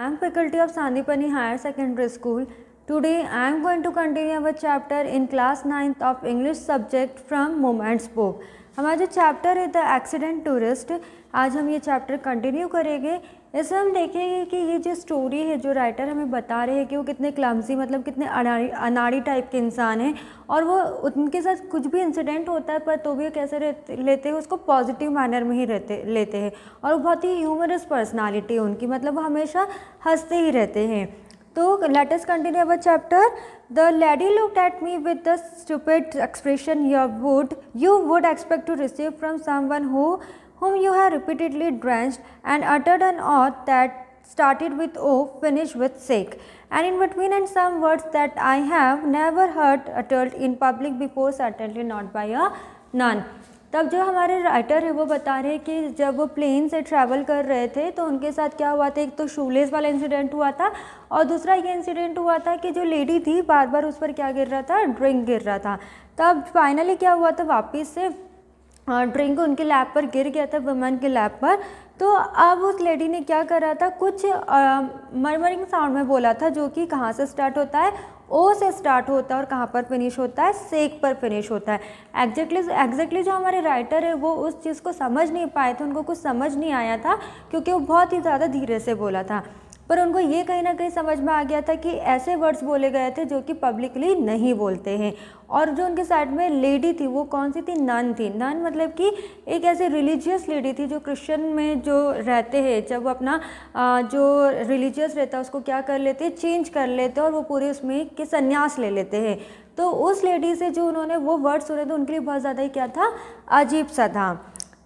I am faculty of Sandipani Higher Secondary School. Today I am going to continue our chapter in class 9th of English subject from Moments book. हमारा जो chapter है the accident tourist, आज हम ये chapter continue करेंगे। इसमें हम देखेंगे कि ये जो स्टोरी है, जो राइटर हमें बता रहे हैं कि वो कितने क्लमसी, मतलब कितने अनाड़ी टाइप के इंसान हैं, और वो उनके साथ कुछ भी इंसिडेंट होता है पर तो भी कैसे लेते हैं उसको पॉजिटिव मैनर में ही लेते हैं, और वो बहुत ही ह्यूमरस पर्सनालिटी है उनकी, मतलब वो हमेशा हंसते ही रहते हैं। तो let us continue our chapter. The lady looked at me with the stupid expression you would expect to receive from someone whom you have repeatedly drenched, and uttered an oath that started with O, finished with sick, and in between, and some words that I have never heard uttered in public before, certainly not by a nun. तब जो हमारे writer है वो बता रहे हैं कि जब वो प्लेन से ट्रैवल कर रहे थे तो उनके साथ क्या हुआ था, एक तो शूलेस वाला इंसिडेंट हुआ था, और दूसरा ये इंसिडेंट हुआ था कि जो लेडी थी बार बार उस पर क्या गिर रहा था, ड्रिंक गिर रहा था। तब फाइनली क्या हुआ था, वापस से ड्रिंक उनके लैब पर गिर गया था, वुमन के लैब पर। तो अब उस लेडी ने क्या करा था, कुछ मरमरिंग साउंड में बोला था, जो कि कहाँ से स्टार्ट होता है, ओ से स्टार्ट होता है, और कहाँ पर फिनिश होता है, सेक पर फिनिश होता है। एग्जैक्टली जो हमारे राइटर है वो उस चीज़ को समझ नहीं पाए थे, उनको कुछ समझ नहीं आया था क्योंकि वो बहुत ही ज़्यादा धीरे से बोला था, पर उनको ये कहीं ना कहीं समझ में आ गया था कि ऐसे वर्ड्स बोले गए थे जो कि पब्लिकली नहीं बोलते हैं। और जो उनके साइड में लेडी थी वो कौन सी थी, नन थी। नन मतलब कि एक ऐसी रिलीजियस लेडी थी जो क्रिश्चियन में जो रहते हैं, जब वो अपना जो रिलीजियस रहता है उसको क्या कर लेते हैं, चेंज कर लेते हैं, और वो पूरे उसमें के संन्यास ले लेते हैं। तो उस लेडी से जो उन्होंने वो वर्ड सुने तो उनके लिए बहुत ज़्यादा ही क्या था, अजीब सा था।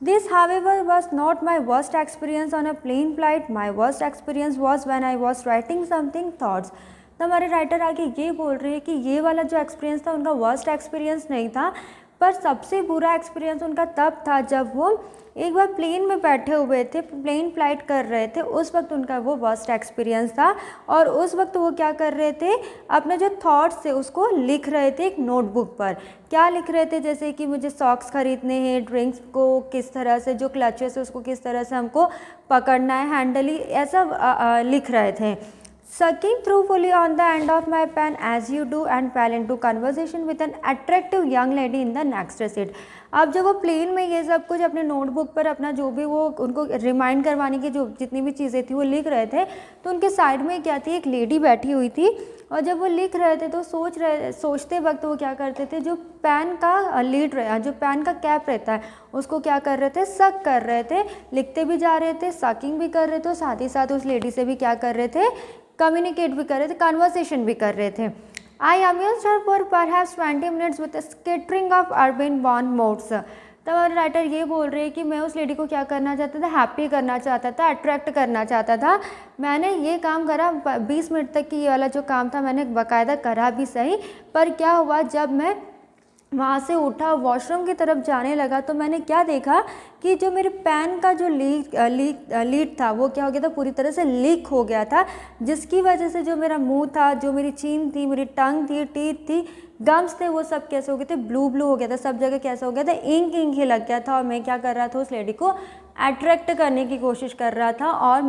This, however, was not my worst experience on a plane flight. My worst experience was when I was writing something thoughts. तो हमारे राइटर आगे ये बोल रहे हैं कि ये वाला जो एक्सपीरियंस था उनका वर्स्ट एक्सपीरियंस नहीं था, पर सबसे बुरा एक्सपीरियंस उनका तब था जब वो एक बार प्लेन में बैठे हुए थे, प्लेन फ्लाइट कर रहे थे, उस वक्त उनका वो वर्स्ट एक्सपीरियंस था। और उस वक्त वो क्या कर रहे थे, अपने जो थॉट्स थे उसको लिख रहे थे एक नोटबुक पर। क्या लिख रहे थे, जैसे कि मुझे सॉक्स खरीदने हैं, ड्रिंक्स को किस तरह से, जो क्लचेस है उसको किस तरह से हमको पकड़ना है, हैंडली, ऐसा लिख रहे थे। Sucking truthfully on the end of my pen as you do, and fell into conversation with an attractive young lady in the next seat. अब जब वो प्लेन में ये सब कुछ अपने नोटबुक पर अपना जो भी वो उनको रिमाइंड करवाने की जो जितनी भी चीज़ें थी वो लिख रहे थे, तो उनके साइड में क्या थी, एक लेडी बैठी हुई थी, और जब वो लिख रहे थे तो सोचते वक्त वो क्या करते थे, जो पेन का लीड जो पेन का कैप रहता है उसको क्या कर रहे थे, सक कर रहे थे, लिखते भी जा रहे थे, सकिंग भी कर रहे थे, और साथ ही साथ उस लेडी से भी क्या कर रहे थे, कम्युनिकेट भी कर रहे थे, कन्वर्सेशन भी कर रहे थे। I amused her for perhaps 20 minutes with scattering of urban born mods. तब हमारे राइटर ये बोल रहे हैं कि मैं उस लेडी को क्या करना चाहता था, हैप्पी करना चाहता था, अट्रैक्ट करना चाहता था। मैंने ये काम करा, 20 मिनट तक की ये वाला जो काम था मैंने बाकायदा करा भी सही, पर क्या हुआ, जब मैं वहाँ से उठा वॉशरूम की तरफ जाने लगा तो मैंने क्या देखा कि जो मेरे पेन का जो लीड था वो क्या हो गया था, पूरी तरह से लीक हो गया था, जिसकी वजह से जो मेरा मुंह था, जो मेरी चीन थी, मेरी टंग थी, टीथ थी, गम्स थे, वो सब कैसे हो गए थे, ब्लू हो गया था, सब जगह कैसे हो गया था, इंक ही लग गया था। और मैं क्या कर रहा था, उस लेडी को अट्रैक्ट करने की कोशिश कर रहा था, और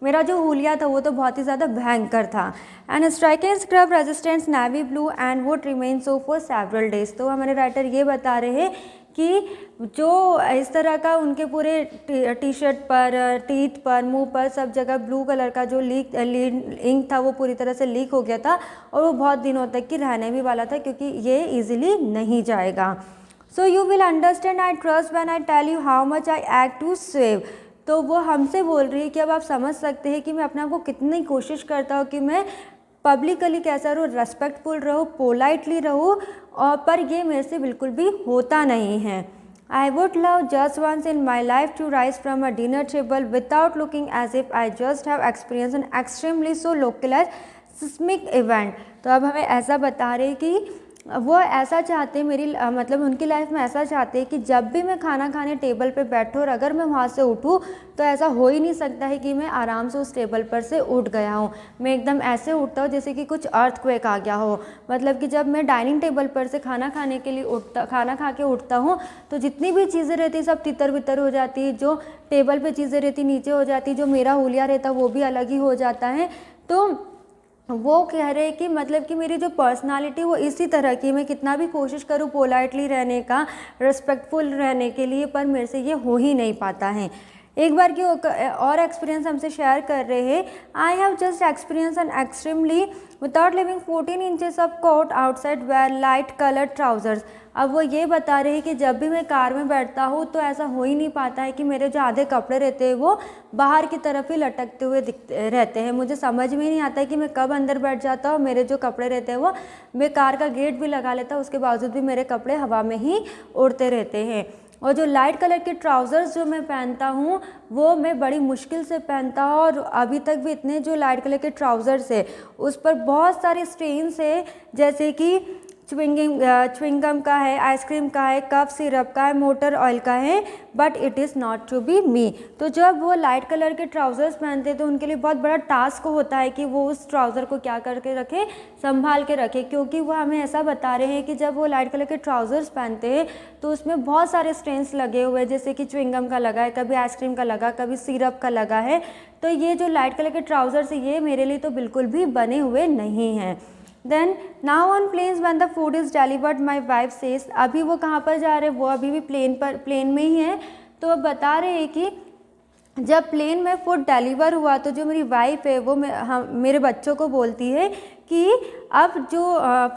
मेरा जो हुलिया था वो तो बहुत ही ज़्यादा भयंकर था। And striking scrub resistance navy blue and would remain so for several days. तो हमारे राइटर ये बता रहे हैं कि जो इस तरह का उनके पूरे टी शर्ट पर, टीथ पर, मुंह पर, सब जगह ब्लू कलर का जो इंक था वो पूरी तरह से लीक हो गया था, और वो बहुत दिनों तक की रहने भी वाला था क्योंकि ये ईजिली नहीं जाएगा। So you will understand I trust when I tell you how much I act to save. तो वो हमसे बोल रही है कि अब आप समझ सकते हैं कि मैं अपने आप को कितनी कोशिश करता हूँ कि मैं पब्लिकली कैसा रहूँ, रेस्पेक्टफुल रहूँ, पोलाइटली रहूँ, और पर ये मेरे से बिल्कुल भी होता नहीं है। I would love just once in my life to rise from a dinner table without looking as if I just have experience an extremely so localise seismic event. तो अब हमें ऐसा बता रहे कि वो ऐसा चाहते मेरी मतलब उनकी लाइफ में ऐसा चाहते हैं कि जब भी मैं खाना खाने टेबल पे बैठूँ और अगर मैं वहाँ से उठूँ तो ऐसा हो ही नहीं सकता है कि मैं आराम से उस टेबल पर से उठ गया हूँ। मैं एकदम ऐसे उठता हूँ जैसे कि कुछ अर्थक्वेक आ गया हो। मतलब कि जब मैं डाइनिंग टेबल पर से खाना खाने के लिए खाना खा के उठता हूँ तो जितनी भी चीज़ें रहती सब तितर बितर हो जाती है, जो टेबल पर चीज़ें रहती नीचे हो जाती, जो मेरा हुलिया रहता वो भी अलग ही हो जाता है। तो वो कह रहे हैं कि मतलब कि मेरी जो पर्सनालिटी वो इसी तरह की, मैं कितना भी कोशिश करूँ पोलाइटली रहने का, रिस्पेक्टफुल रहने के लिए, पर मेरे से ये हो ही नहीं पाता है। एक बार की और एक्सपीरियंस हमसे शेयर कर रहे हैं। I have just experience an extremely without living 14 inches of coat outside wear light coloured trousers. अब वो ये बता रहे हैं कि जब भी मैं कार में बैठता हूँ तो ऐसा हो ही नहीं पाता है कि मेरे जो आधे कपड़े रहते हैं वो बाहर की तरफ ही लटकते हुए दिखते रहते हैं। मुझे समझ में नहीं आता है कि मैं कब अंदर बैठ जाता हूँ, मेरे जो कपड़े रहते हैं वो, मैं कार का गेट भी लगा लेता हूँ उसके बावजूद भी मेरे कपड़े हवा में ही उड़ते रहते हैं। और जो लाइट कलर के ट्राउज़र्स जो मैं पहनता हूँ वो मैं बड़ी मुश्किल से पहनता हूँ, और अभी तक भी इतने जो लाइट कलर के ट्राउज़र्स है उस पर बहुत सारे स्टेन्स है, जैसे कि च्विंगम का है, आइसक्रीम का है, कफ सिरप का है, मोटर ऑयल का है, but it is not to be me. तो जब वो लाइट कलर के ट्राउज़र्स पहनते तो उनके लिए बहुत बड़ा टास्क होता है कि वो उस ट्राउज़र को क्या करके रखे, संभाल के रखे, क्योंकि वो हमें ऐसा बता रहे हैं कि जब वो लाइट कलर के ट्राउज़र्स पहनते हैं तो उसमें बहुत सारे स्टेन्स लगे हुए हैं, जैसे कि च्विंगम का लगा है, कभी आइसक्रीम का लगा, कभी सिरप का लगा है। तो ये जो लाइट कलर के ट्राउज़र्स है ये मेरे लिए तो बिल्कुल भी बने हुए नहीं हैं। Then now on planes when the food is delivered my wife says, अभी वो कहाँ पर जा रहे हैं, वो अभी भी प्लेन में ही है। तो अब बता रहे हैं कि जब प्लेन में फूड डिलीवर हुआ तो जो मेरी वाइफ है वो मेरे बच्चों को बोलती है कि अब जो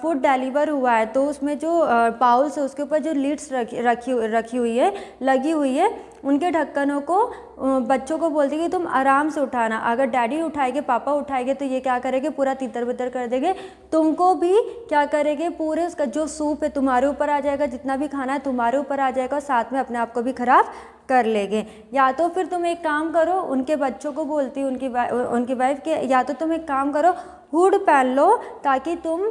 फूड डिलीवर हुआ है तो उसमें जो बाउल्स है उसके ऊपर जो लिड्स रखी हुई है, लगी हुई है, उनके ढक्कनों को बच्चों को बोलती है कि तुम आराम से उठाना, अगर डैडी उठाएंगे, पापा उठाएंगे तो ये क्या करेंगे, पूरा तितर बितर कर देंगे, तुमको भी क्या करेंगे, पूरे उसका जो सूप है तुम्हारे ऊपर आ जाएगा, जितना भी खाना है तुम्हारे ऊपर आ जाएगा, और साथ में अपने आप को भी खराब कर लेंगे। या तो फिर तुम एक काम करो, उनके बच्चों को बोलती है उनकी वाइफ के, या तो तुम एक काम करो हुड पहन लो ताकि तुम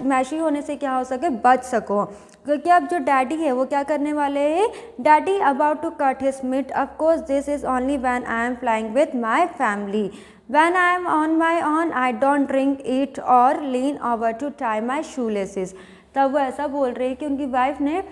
मैशी होने से क्या हो सके, बच सको। क्योंकि अब जो डैडी है वो क्या करने वाले हैं, daddy about to cut his meat, of course this is only when I am flying with my family, when I am on my on I don't drink eat or lean over to tie my shoe laces. तब वो ऐसा बोल रहे हैं कि उनकी wife ने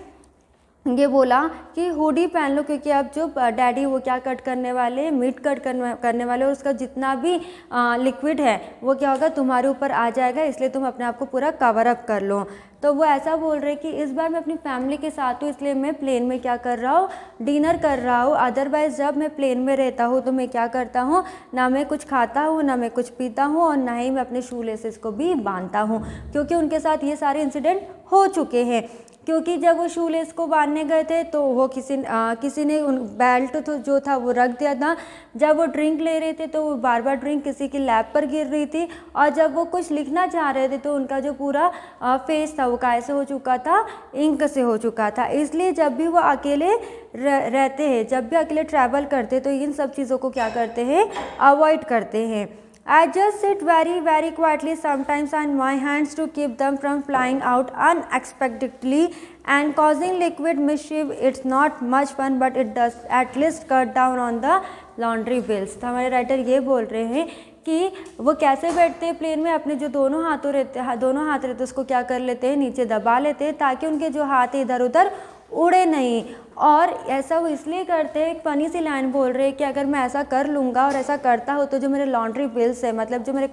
ये बोला कि हुडी पहन लो, क्योंकि अब जो डैडी वो क्या कट करने वाले, मीट कट करने वाले, और उसका जितना भी लिक्विड है वो क्या होगा, तुम्हारे ऊपर आ जाएगा, इसलिए तुम अपने आप को पूरा कवर अप कर लो। तो वो ऐसा बोल रहे कि इस बार मैं अपनी फैमिली के साथ हूँ इसलिए मैं प्लेन में क्या कर रहा हूँ, डिनर कर रहा हूँ। अदरवाइज़ जब मैं प्लेन में रहता हूँ तो मैं क्या करता हूँ, ना मैं कुछ खाता हूँ, ना मैं कुछ पीता हूँ, और ना ही मैं अपने शू लेसेस को भी बांधता हूँ, क्योंकि उनके साथ ये सारे इंसिडेंट हो चुके हैं। क्योंकि जब वो शू लेस को बांधने गए थे तो वो किसी ने उन बेल्ट तो जो था वो रख दिया था। जब वो ड्रिंक ले रहे थे तो वो बार बार ड्रिंक किसी की लैप पर गिर रही थी, और जब वो कुछ लिखना चाह रहे थे तो उनका जो पूरा फेस था वो कैसे हो चुका था, इंक से हो चुका था। इसलिए जब भी वो अकेले रहते हैं, जब भी अकेले ट्रैवल करते तो इन सब चीज़ों को क्या करते हैं, अवॉइड करते हैं। I just sit very quietly sometimes on my hands to keep them from flying out unexpectedly and causing liquid mischief. It's not much fun but it does at least cut down on the laundry bills। तो हमारे writer ये बोल रहे हैं कि वो कैसे बैठते हैं प्लेन में, अपने जो दोनों हाथ रहते उसको क्या कर लेते हैं, नीचे दबा लेते हैं ताकि उनके जो हाथ इधर उधर उड़े नहीं। और ऐसा वो इसलिए करते हैं, एक फनी सी लाइन बोल रहे हैं कि अगर मैं ऐसा कर लूँगा और ऐसा करता हूँ तो जो मेरे लॉन्ड्री बिल्स है, मतलब जो मेरे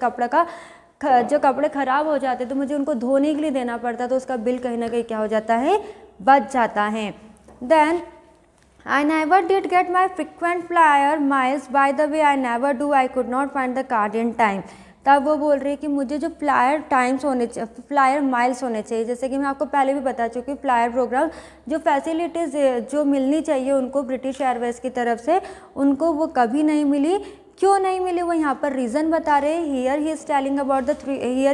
जो कपड़े ख़राब हो जाते तो मुझे उनको धोने के लिए देना पड़ता, तो उसका बिल कहीं ना कहीं क्या हो जाता है, बच जाता है। Then I never did get my frequent flyer miles, by the way I never do, I could not find the card in time। तब वो बोल रही है कि मुझे जो फ्लायर माइल्स होने चाहिए, जैसे कि मैं आपको पहले भी बता चुकी हूँ, फ्लायर प्रोग्राम जो फैसिलिटीज़ जो मिलनी चाहिए उनको ब्रिटिश एयरवेज की तरफ से, उनको वो कभी नहीं मिली। क्यों नहीं मिली वो यहाँ पर रीज़न बता रहे हैं। हियर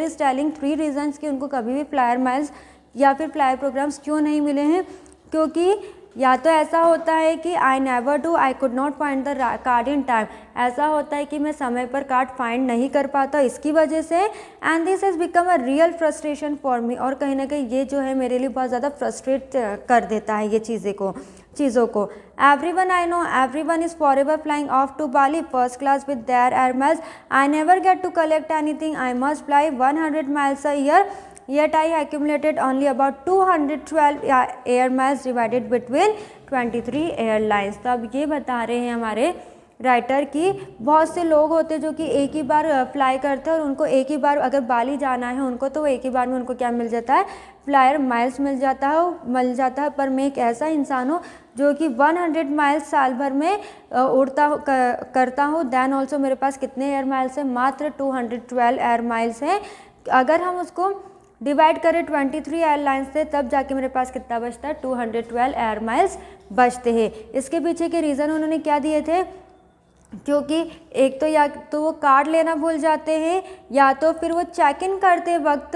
इज़ टेलिंग 3 रीजन्स कि उनको कभी भी फ्लायर माइल्स या फिर फ्लायर प्रोग्राम्स क्यों नहीं मिले हैं। क्योंकि या तो ऐसा होता है कि I never do, I could not find the card in time, ऐसा होता है कि मैं समय पर कार्ड फाइंड नहीं कर पाता इसकी वजह से, and this has become a real frustration for me, और कहीं ना कहीं ये जो है मेरे लिए बहुत ज़्यादा फ्रस्ट्रेट कर देता है ये चीज़ों को। Everyone I know, everyone is forever flying off to Bali first class with their air miles. I never get to collect anything. I must fly 100 miles a year. Yet I accumulated only about 212 air miles divided between 23 airlines. तो अब ये बता रहे हैं हमारे writer की बहुत से लोग होते हैं जो कि एक ही बार फ्लाई करते हैं और उनको एक ही बार अगर बाली जाना है उनको तो एक ही बार में उनको क्या मिल जाता है, फ्लायर माइल्स मिल जाता है। पर मैं एक ऐसा इंसान हूँ जो कि 100 माइल्स साल भर में करता हूँ। देन ऑल्सो मेरे पास कितने एयर माइल्स हैं, मात्र 212 एयर माइल्स हैं। अगर हम उसको डिवाइड करें 23 एयरलाइंस से तब जाके मेरे पास कितना बचता है, 212 एयर माइल्स बचते हैं। इसके पीछे के रीज़न उन्होंने क्या दिए थे, क्योंकि एक तो या तो वो कार्ड लेना भूल जाते हैं या तो फिर वो चेक इन करते वक्त,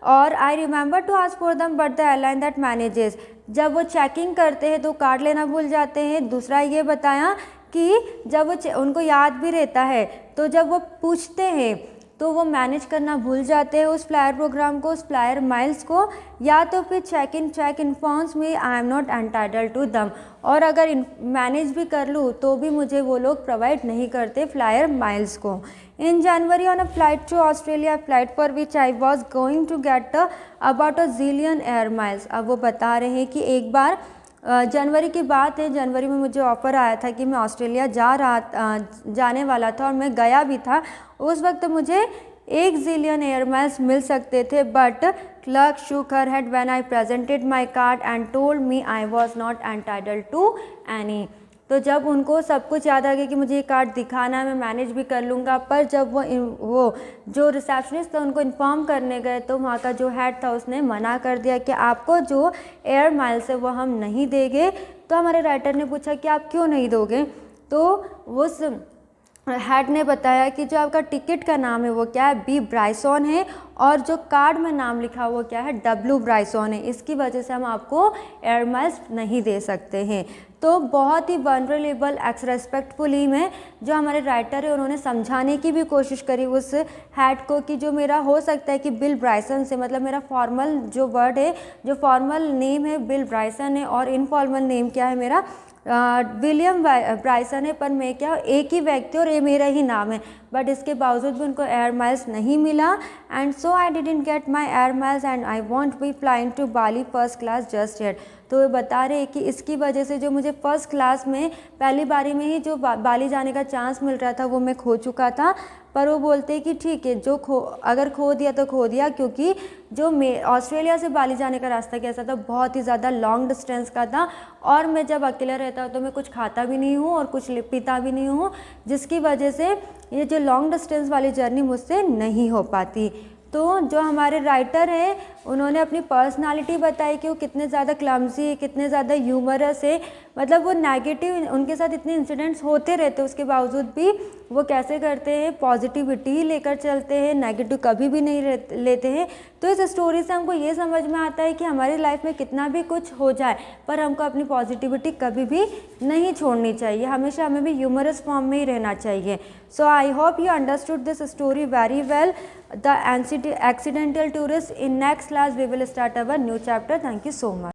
और I remember to ask for them but the airline that manages, जब वो चेकिंग करते हैं तो कार्ड लेना भूल जाते हैं। दूसरा ये बताया कि जब वो उनको याद भी रहता है तो जब वो पूछते हैं तो वो मैनेज करना भूल जाते हैं उस फ्लायर प्रोग्राम को, उस फ्लायर माइल्स को, या तो फिर check informs me I am not entitle to them, और अगर मैनेज भी कर लूँ तो भी मुझे वो लोग प्रोवाइड नहीं करते फ्लायर माइल्स को। In January on a flight to Australia, flight for which I was going to get about a zillion air miles. अब वो बता रहे हैं कि एक बार जनवरी की बात है, जनवरी में मुझे ऑफ़र आया था कि मैं ऑस्ट्रेलिया जाने वाला था और मैं गया भी था। उस वक्त मुझे 1 जिलियन एयर माइल्स मिल सकते थे, but clerk shook her head when I presented my card and told me I was not entitled to any। तो जब उनको सब कुछ याद आ गया कि मुझे ये कार्ड दिखाना है, मैं मैनेज भी कर लूँगा, पर जब वो जो रिसेप्शनिस्ट था उनको इन्फॉर्म करने गए तो वहाँ का जो हेड था उसने मना कर दिया कि आपको जो एयर माइल्स है वो हम नहीं देंगे। तो हमारे राइटर ने पूछा कि आप क्यों नहीं दोगे, तो उस हेड ने बताया कि जो आपका टिकट का नाम है वो क्या है, बी ब्राइसॉन है, और जो कार्ड में नाम लिखा हुआ क्या है, डब्ल्यू ब्राइसॉन है। इसकी वजह से हम आपको एयर माइल्स नहीं दे सकते हैं। तो बहुत ही वनरेबल एक्सरेस्पेक्टफुली में जो हमारे राइटर है उन्होंने समझाने की भी कोशिश करी उस हेड को कि जो मेरा हो सकता है कि बिल ब्राइसन से, मतलब मेरा फॉर्मल जो वर्ड है, जो फॉर्मल नेम है बिल ब्राइसन है और इनफॉर्मल नेम क्या है मेरा विलियम ब्राइसन है, पर मैं क्या एक ही व्यक्ति और ये मेरा ही नाम है, बट इसके बावजूद भी उनको एयर माइल्स नहीं मिला। And so I didn't get my air miles and I won't be flying to Bali first class just yet. तो ये बता रहे हैं कि इसकी वजह से जो मुझे फर्स्ट क्लास में पहली बारी में ही जो बाली जाने का चांस मिल रहा था वो मैं खो चुका था। पर वो बोलते हैं कि ठीक है, जो अगर खो दिया तो खो दिया, क्योंकि जो ऑस्ट्रेलिया से बाली जाने का रास्ता कैसा था, बहुत ही ज़्यादा लॉन्ग डिस्टेंस का था, और मैं जब अकेला रहता हूँ तो मैं कुछ खाता भी नहीं हूँ और कुछ पीता भी नहीं हूँ, जिसकी वजह से ये जो लॉन्ग डिस्टेंस वाली जर्नी मुझसे नहीं हो पाती। तो जो हमारे राइटर हैं उन्होंने अपनी पर्सनालिटी बताई कि वो कितने ज़्यादा क्लमसी है, कितने ज़्यादा ह्यूमरस है, मतलब वो नेगेटिव, उनके साथ इतने इंसिडेंट्स होते रहते हैं उसके बावजूद भी वो कैसे करते हैं, पॉजिटिविटी लेकर चलते हैं, नेगेटिव कभी भी नहीं लेते हैं। तो इस स्टोरी से हमको ये समझ में आता है कि हमारी लाइफ में कितना भी कुछ हो जाए पर हमको अपनी पॉजिटिविटी कभी भी नहीं छोड़नी चाहिए, हमेशा हमें भी ह्यूमरस फॉर्म में ही रहना चाहिए। So I hope you understood this story very well, the accidental tourist। In next class we will start our new chapter. Thank you so much.